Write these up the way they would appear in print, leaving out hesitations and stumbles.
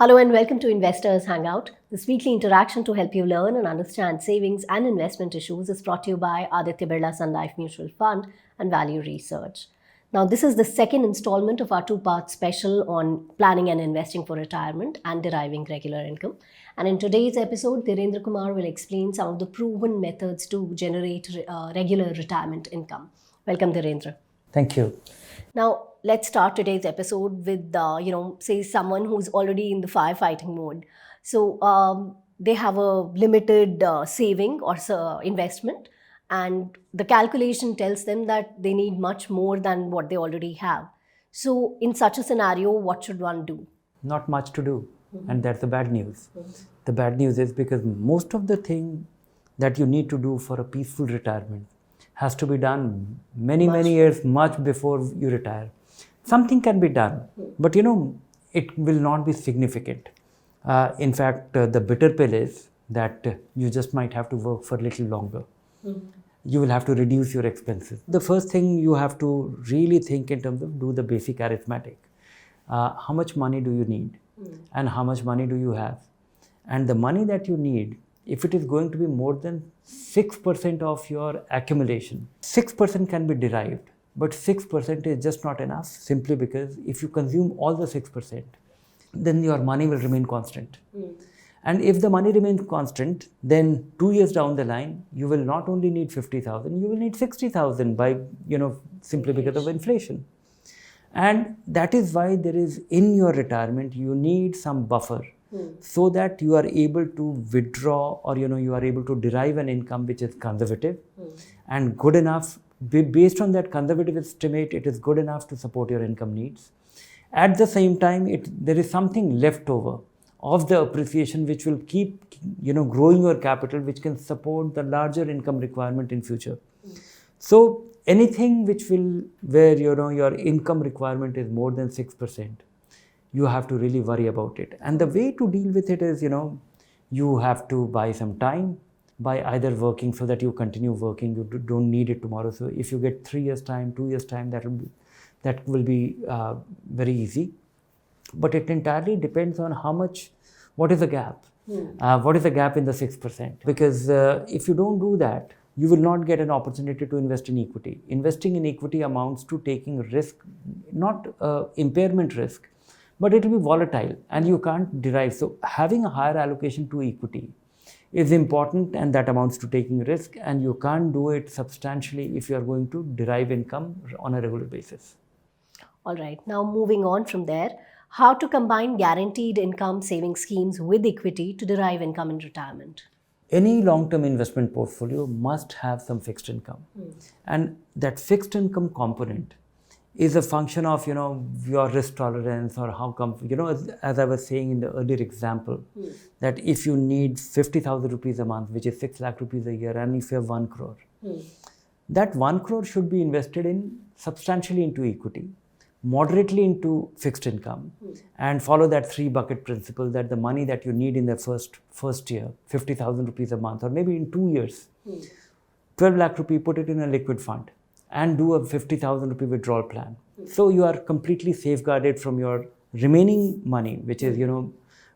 Hello and welcome to Investors Hangout. This weekly interaction to help you learn and understand savings and investment issues is brought to you by Aditya Birla Sun Life Mutual Fund and Value Research. Now, this is the second installment of our two-part special on planning and investing for retirement and deriving regular income. And in today's episode, Dhirendra Kumar will explain some of the proven methods to generate regular retirement income. Welcome, Dhirendra. Thank you. Now, let's start today's episode with, say someone who's already in the firefighting mode. So they have a limited saving or investment, and the calculation tells them that they need much more than what they already have. So in such a scenario, what should one do? Not much to do. And that's the bad news. The bad news is because most of the thing that you need to do for a peaceful retirement has to be done many years much before you retire. Something can be done, but it will not be significant. In fact, the bitter pill is that you just might have to work for a little longer. You will have to reduce your expenses. The first thing you have to really think in terms of do the basic arithmetic. How much money do you need? And how much money do you have? And the money that you need, if it is going to be more than 6% of your accumulation, 6% can be derived, but 6% is just not enough, simply because if you consume all the 6%, then your money will remain constant. And if the money remains constant, then 2 years down the line, you will not only need 50,000, you will need 60,000 by, simply because of inflation. And that is why there is, in your retirement, you need some buffer so that you are able to withdraw or, you are able to derive an income which is conservative and good enough. Based on that conservative estimate, it is good enough to support your income needs. At the same time, there is something left over of the appreciation which will keep, growing your capital, which can support the larger income requirement in future. So anything where your income requirement is more than 6%, you have to really worry about it. And the way to deal with it is, you have to buy some time by either working so that you continue working. You don't need it tomorrow. So if you get 3 years time, 2 years time, that will be very easy. But it entirely depends on what is the gap? What is the gap in the 6%? Because if you don't do that, you will not get an opportunity to invest in equity. Investing in equity amounts to taking risk, not impairment risk, but it will be volatile and you can't derive. So having a higher allocation to equity is important, and that amounts to taking risk, and you can't do it substantially if you are going to derive income on a regular basis. All right, now moving on from there, how to combine guaranteed income saving schemes with equity to derive income in retirement? Any long-term investment portfolio must have some fixed income. And that fixed income component is a function of, your risk tolerance, or how come, as I was saying in the earlier example, that if you need 50,000 rupees a month, which is 6 lakh rupees a year, and if you have 1 crore, that 1 crore should be invested substantially into equity, moderately into fixed income, and follow that 3-bucket principle, that the money that you need in the first year, 50,000 rupees a month, or maybe in 2 years, 12 lakh rupee, put it in a liquid fund and do a 50,000 rupee withdrawal plan. So you are completely safeguarded from your remaining money, which is,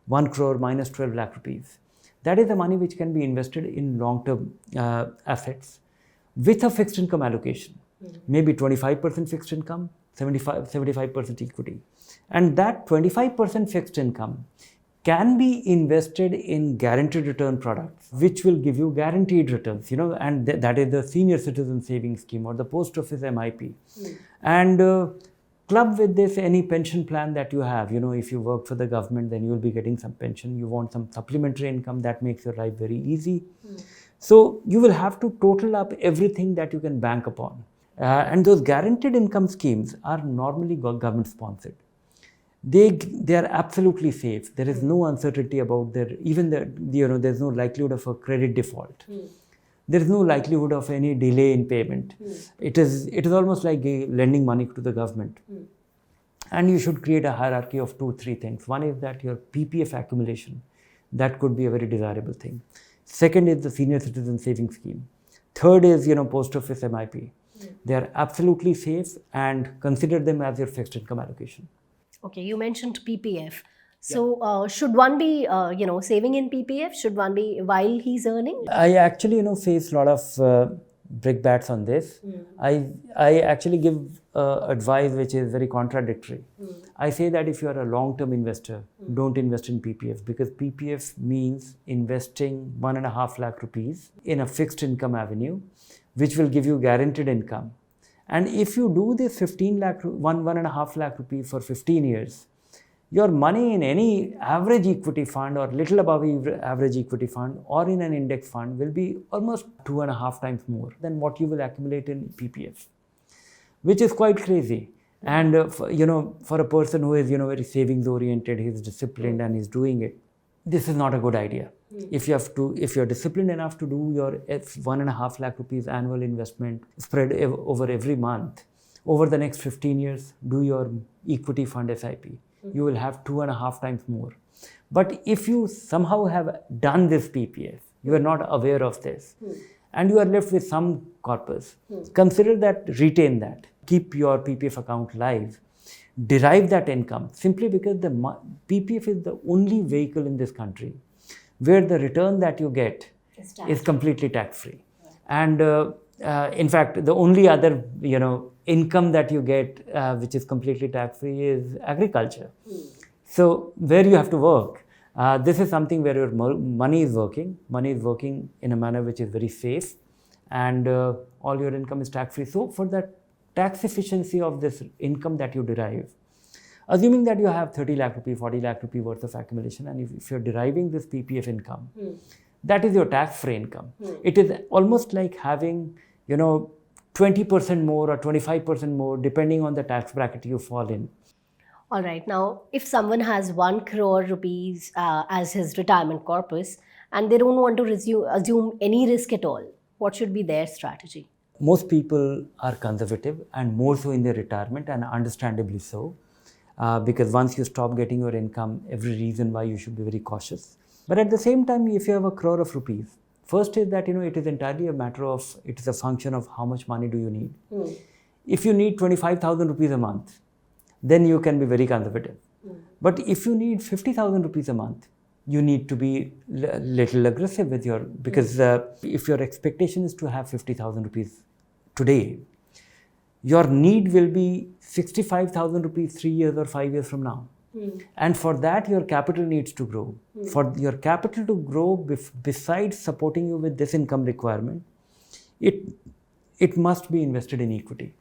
1 crore minus 12 lakh rupees. That is the money which can be invested in long-term assets with a fixed income allocation, maybe 25% fixed income, 75% equity. And that 25% fixed income can be invested in guaranteed return products, which will give you guaranteed returns, and that is the senior citizen savings scheme or the post office MIP. And club with this any pension plan that you have. If you work for the government, then you will be getting some pension. You want some supplementary income, that makes your life very easy. So you will have to total up everything that you can bank upon. And those guaranteed income schemes are normally government sponsored. They are absolutely safe. There is no uncertainty about there's no likelihood of a credit default. There is no likelihood of any delay in payment. It is almost like lending money to the government. And you should create a hierarchy of 2-3 things. One is that your PPF accumulation, that could be a very desirable thing. Second is the senior citizen savings scheme. Third is, post office MIP. They are absolutely safe, and consider them as your fixed income allocation. Okay, you mentioned PPF. So should one be, saving in PPF? Should one be while he's earning? I actually, face a lot of brickbats on this. I actually give advice which is very contradictory. I say that if you are a long-term investor, don't invest in PPF, because PPF means investing 1.5 lakh rupees in a fixed income avenue, which will give you guaranteed income. And if you do this 1.5 lakh rupees for 15 years, your money in any average equity fund or little above average equity fund or in an index fund will be almost 2.5 times more than what you will accumulate in PPF, which is quite crazy. And for a person who is very savings oriented, he's disciplined and he's doing it, this is not a good idea. If you're disciplined enough to do your 1.5 lakh rupees annual investment spread over every month, over the next 15 years, do your equity fund SIP. You will have 2.5 times more. But if you somehow have done this PPF, you are not aware of this, and you are left with some corpus, consider that, retain that, keep your PPF account live, derive that income, simply because the PPF is the only vehicle in this country where the return that you get is completely tax-free. And in fact, the only other income that you get which is completely tax-free is agriculture. So where you have to work, this is something where your money is working in a manner which is very safe, and all your income is tax-free. So for that tax efficiency of this income that you derive, assuming that you have 30 lakh rupee, 40 lakh rupee worth of accumulation, and if you're deriving this PPF income, that is your tax-free income. It is almost like having 20% more or 25% more, depending on the tax bracket you fall in. All right. Now, if someone has 1 crore rupees as his retirement corpus and they don't want to assume any risk at all, what should be their strategy? Most people are conservative, and more so in their retirement, and understandably so, because once you stop getting your income, every reason why you should be very cautious. But at the same time, if you have a crore of rupees, first is that it is entirely a matter of, it is a function of how much money do you need. If you need 25,000 rupees a month, then you can be very conservative. But if you need 50,000 rupees a month, you need to be little aggressive with your, because if your expectation is to have 50,000 rupees today, your need will be 65,000 rupees 3 years or 5 years from now. And for that, your capital needs to grow. For your capital to grow, besides supporting you with this income requirement, it must be invested in equity.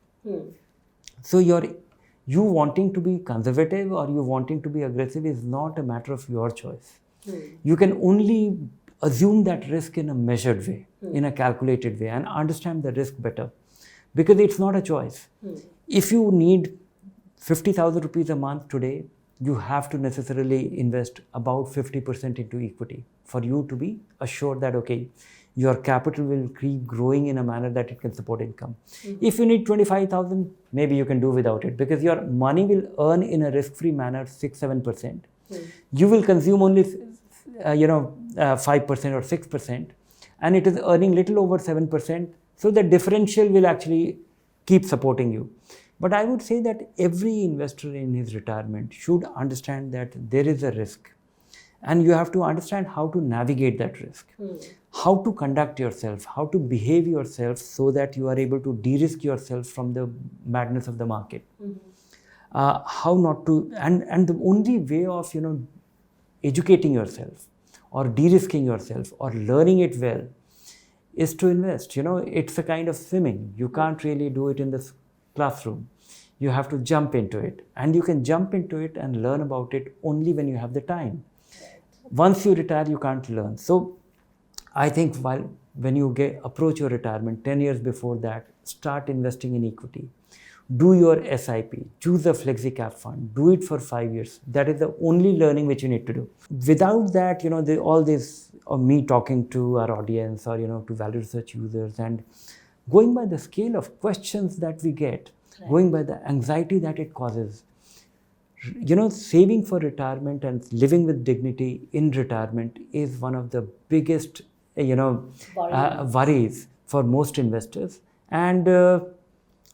So you wanting to be conservative or you wanting to be aggressive is not a matter of your choice. You can only assume that risk in a measured way, in a calculated way, and understand the risk better, because it's not a choice. If you need 50,000 rupees a month today, you have to necessarily invest about 50% into equity for you to be assured that, okay, your capital will keep growing in a manner that it can support income. If you need 25,000, maybe you can do without it, because your money will earn in a risk-free manner 6-7%. You will consume only 5% or 6%, and it is earning little over 7%. So the differential will actually keep supporting you. But I would say that every investor in his retirement should understand that there is a risk, and you have to understand how to navigate that risk, how to conduct yourself, how to behave yourself so that you are able to de-risk yourself from the madness of the market. How not to, and the only way of educating yourself or de-risking yourself or learning it well is to invest. It's a kind of swimming. You can't really do it in the classroom. You have to jump into it, and you can jump into it and learn about it only when you have the time. Once you retire, you can't learn. So I think when you approach your retirement 10 years before that, start investing in equity. Do your SIP, choose a flexi cap fund, do it for 5 years. That is the only learning which you need to do. Without that, all this, or me talking to our audience or, to value research users and going by the scale of questions that we get, going by the anxiety that it causes, saving for retirement and living with dignity in retirement is one of the biggest, worries for most investors. And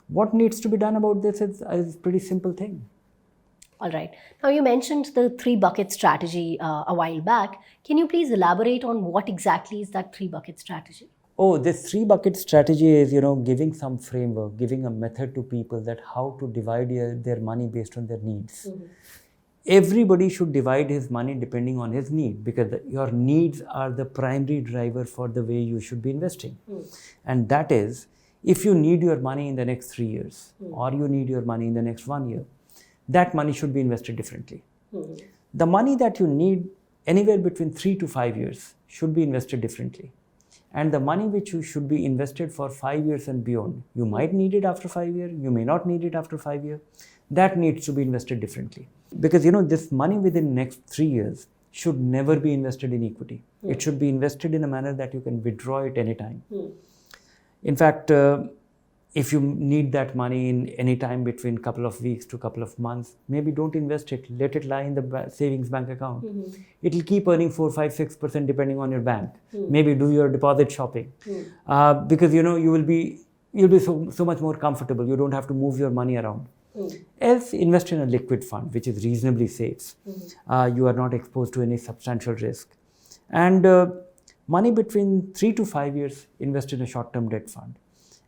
what needs to be done about this is a pretty simple thing. All right. Now, you mentioned the three bucket strategy a while back. Can you please elaborate on what exactly is that three bucket strategy? Oh, this three bucket strategy is, giving some framework, giving a method to people that how to divide their money based on their needs. Everybody should divide his money depending on his need, because your needs are the primary driver for the way you should be investing. And that is, if you need your money in the next 3 years, or you need your money in the next 1 year, that money should be invested differently. The money that you need anywhere between 3 to 5 years should be invested differently. And the money which you should be invested for 5 years and beyond, you might need it after 5 years, you may not need it after 5 years, that needs to be invested differently. Because this money within the next 3 years should never be invested in equity. It should be invested in a manner that you can withdraw it anytime. In fact, if you need that money in any time between couple of weeks to couple of months, maybe don't invest it. Let it lie in the savings bank account. It will keep earning 4, 5, 6% depending on your bank. Maybe do your deposit shopping, because you'll be so much more comfortable. You don't have to move your money around. Else, invest in a liquid fund, which is reasonably safe. You are not exposed to any substantial risk. And money between 3 to 5 years, invest in a short-term debt fund.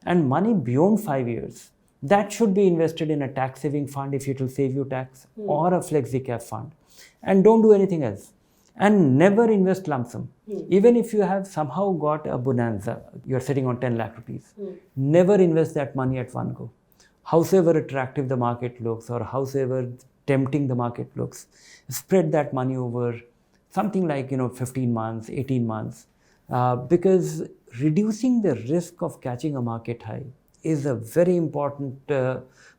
And money beyond 5 years, that should be invested in a tax-saving fund if it will save you tax, or a flexi-cap fund. And don't do anything else. And never invest lump sum. Even if you have somehow got a bonanza, you're sitting on 10 lakh rupees, never invest that money at one go. Howsoever attractive the market looks, or howsoever tempting the market looks, spread that money over something like 15 months, 18 months, because reducing the risk of catching a market high is a very important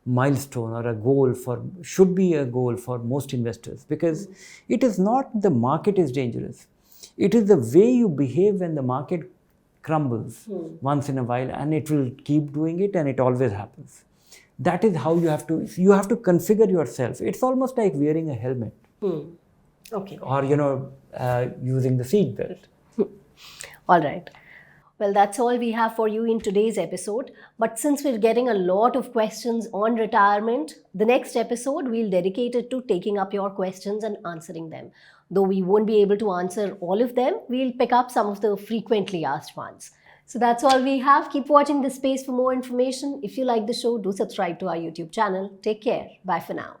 milestone, or should be a goal for most investors, because it is not the market is dangerous. It is the way you behave when the market crumbles once in a while, and it will keep doing it, and it always happens. That is how you have to configure yourself. It's almost like wearing a helmet. Okay. Or, using the seat belt. All right. Well, that's all we have for you in today's episode. But since we're getting a lot of questions on retirement, the next episode we'll dedicate it to taking up your questions and answering them. Though we won't be able to answer all of them, we'll pick up some of the frequently asked ones. So that's all we have. Keep watching this space for more information. If you like the show, do subscribe to our YouTube channel. Take care. Bye for now.